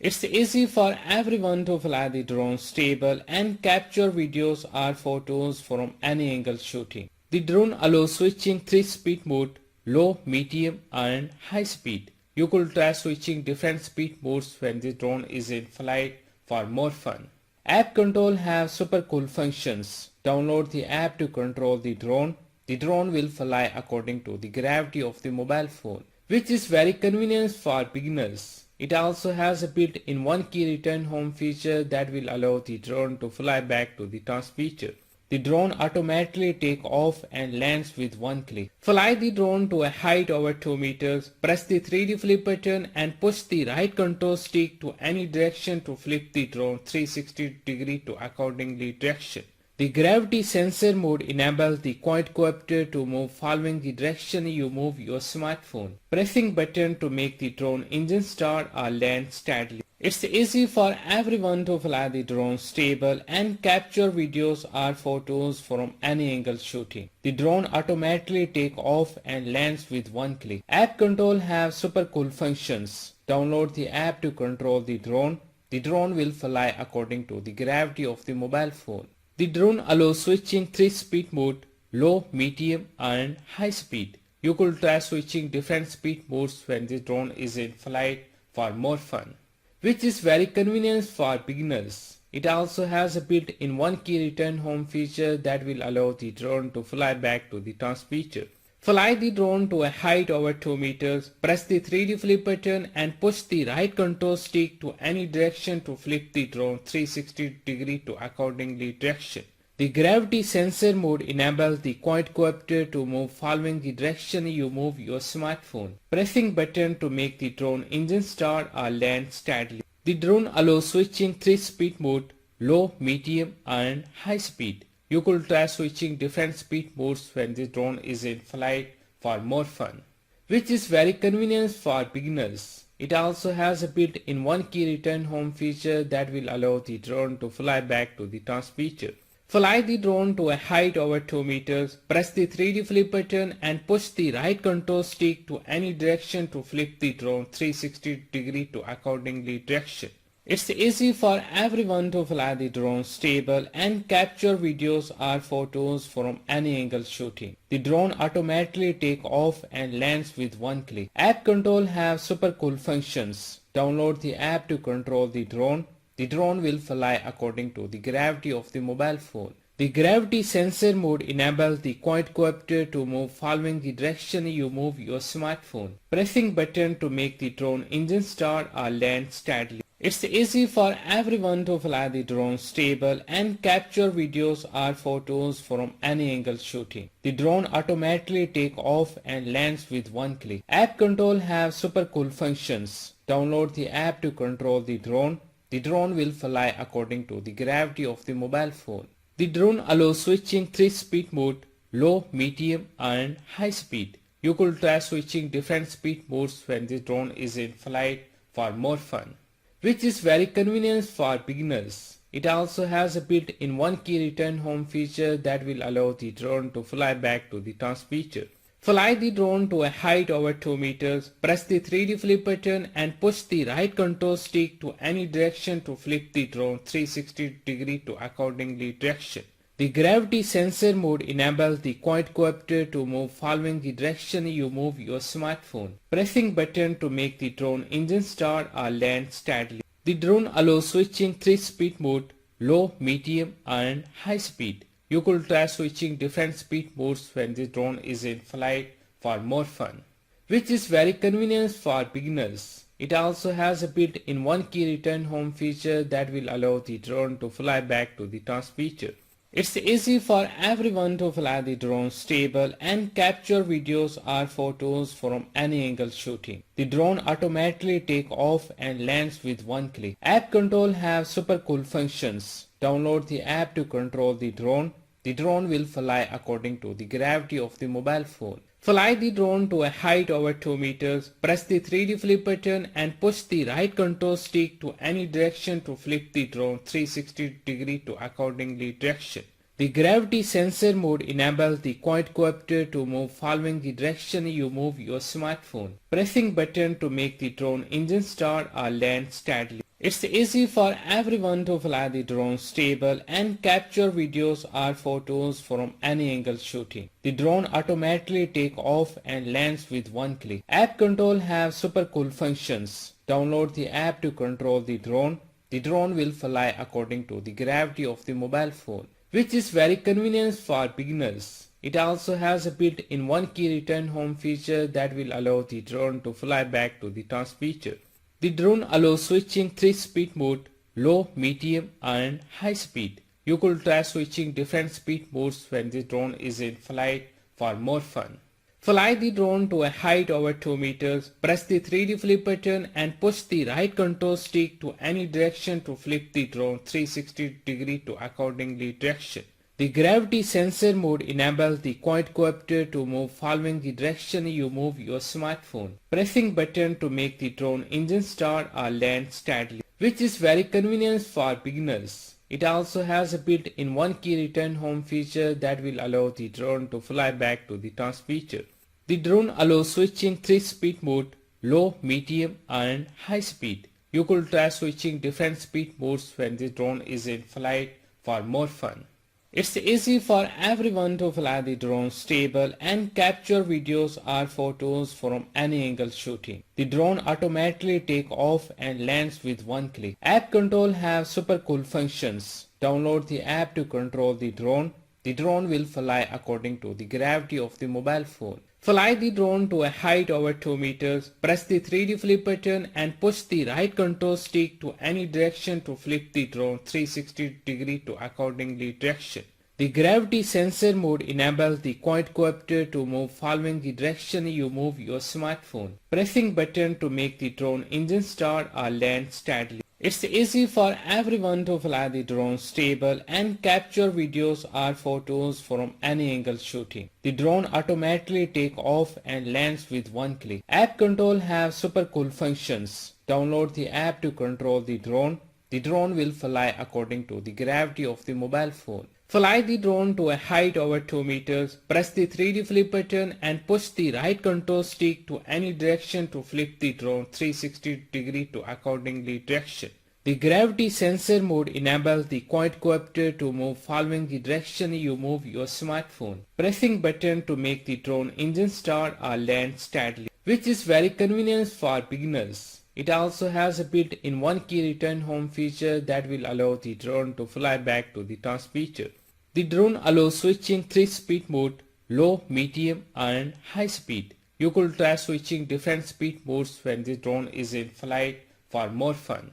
It's easy for everyone to fly the drone stable and capture videos or photos from any angle shooting. The drone allows switching 3-speed mode, low, medium and high speed. You could try switching different speed modes when the drone is in flight for more fun. App control have super cool functions. Download the app to control the drone. The drone will fly according to the gravity of the mobile phone, which is very convenient for beginners. It also has a built-in one-key return home feature that will allow the drone to fly back to the transmitter. The drone automatically takes off and lands with one click. Fly the drone to a height over 2 meters, press the 3D flip button and push the right control stick to any direction to flip the drone 360 degree to accordingly direction. The gravity sensor mode enables the quadcopter to move following the direction you move your smartphone. Pressing button to make the drone engine start or land steadily. It's easy for everyone to fly the drone stable and capture videos or photos from any angle shooting. The drone automatically takes off and lands with one click. App control have super cool functions. Download the app to control the drone. The drone will fly according to the gravity of the mobile phone. The drone allows switching 3-speed mode, low, medium and high speed. You could try switching different speed modes when the drone is in flight for more fun, which is very convenient for beginners. It also has a built-in one-key return home feature that will allow the drone to fly back to the transmitter. Fly the drone to a height over 2 meters, press the 3D flip button and push the right control stick to any direction to flip the drone 360 degree to accordingly direction. The gravity sensor mode enables the quadcopter to move following the direction you move your smartphone. Pressing button to make the drone engine start or land steadily. The drone allows switching 3-speed mode, low, medium and high speed. You could try switching different speed modes when the drone is in flight for more fun, which is very convenient for beginners. It also has a built-in one-key return home feature that will allow the drone to fly back to the transmitter. Fly the drone to a height over 2 meters, press the 3D flip button and push the right control stick to any direction to flip the drone 360 degree to accordingly direction. It's easy for everyone to fly the drone stable and capture videos or photos from any angle shooting. The drone automatically takes off and lands with one click. App control have super cool functions. Download the app to control the drone. The drone will fly according to the gravity of the mobile phone. The gravity sensor mode enables the quadcopter to move following the direction you move your smartphone. Pressing button to make the drone engine start or land steadily. It's easy for everyone to fly the drone stable and capture videos or photos from any angle shooting. The drone automatically takes off and lands with one click. App control have super cool functions. Download the app to control the drone. The drone will fly according to the gravity of the mobile phone. The drone allows switching 3-speed mode, low, medium and high speed. You could try switching different speed modes when the drone is in flight for more fun, which is very convenient for beginners. It also has a built-in one-key return home feature that will allow the drone to fly back to the transmitter. Fly the drone to a height over 2 meters, press the 3D flip button and push the right control stick to any direction to flip the drone 360 degree to accordingly direction. The gravity sensor mode enables the quadcopter to move following the direction you move your smartphone. Pressing button to make the drone engine start or land steadily. The drone allows switching 3-speed mode, low, medium and high speed. You could try switching different speed modes when the drone is in flight for more fun, which is very convenient for beginners. It also has a built-in one-key return home feature that will allow the drone to fly back to the transmitter. It's easy for everyone to fly the drone stable and capture videos or photos from any angle shooting. The drone automatically takes off and lands with one click. App control have super cool functions. Download the app to control the drone. The drone will fly according to the gravity of the mobile phone. Fly the drone to a height over 2 meters, press the 3D flip button and push the right control stick to any direction to flip the drone 360 degree to accordingly direction. The gravity sensor mode enables the quadcopter to move following the direction you move your smartphone. Pressing button to make the drone engine start or land steadily. It's easy for everyone to fly the drone stable and capture videos or photos from any angle shooting. The drone automatically takes off and lands with one click. App control have super cool functions. Download the app to control the drone. The drone will fly according to the gravity of the mobile phone, which is very convenient for beginners. It also has a built-in one-key return home feature that will allow the drone to fly back to the transmitter. The drone allows switching 3-speed mode, low, medium and high speed. You could try switching different speed modes when the drone is in flight for more fun. Fly the drone to a height over 2 meters, press the 3D flip button and push the right control stick to any direction to flip the drone 360 degree to accordingly direction. The gravity sensor mode enables the quadcopter to move following the direction you move your smartphone. Pressing button to make the drone engine start or land steadily, which is very convenient for beginners. It also has a built-in one-key return home feature that will allow the drone to fly back to the transmitter. The drone allows switching 3-speed mode, low, medium and high speed. You could try switching different speed modes when the drone is in flight for more fun. It's easy for everyone to fly the drone stable and capture videos or photos from any angle shooting. The drone automatically takes off and lands with one click. App control have super cool functions. Download the app to control the drone. The drone will fly according to the gravity of the mobile phone. Fly the drone to a height over 2 meters, press the 3D flip button and push the right control stick to any direction to flip the drone 360 degree to accordingly direction. The gravity sensor mode enables the quadcopter to move following the direction you move your smartphone. Pressing button to make the drone engine start or land steadily. It's easy for everyone to fly the drone stable and capture videos or photos from any angle shooting. The drone automatically takes off and lands with one click. App control have super cool functions. Download the app to control the drone. The drone will fly according to the gravity of the mobile phone. Fly the drone to a height over 2 meters, press the 3D flip button and push the right control stick to any direction to flip the drone 360 degree to accordingly direction. The gravity sensor mode enables the quadcopter to move following the direction you move your smartphone. Pressing button to make the drone engine start or land steadily, which is very convenient for beginners. It also has a built-in one-key return home feature that will allow the drone to fly back to the transmitter. The drone allows switching 3-speed mode, low, medium and high speed. You could try switching different speed modes when the drone is in flight for more fun.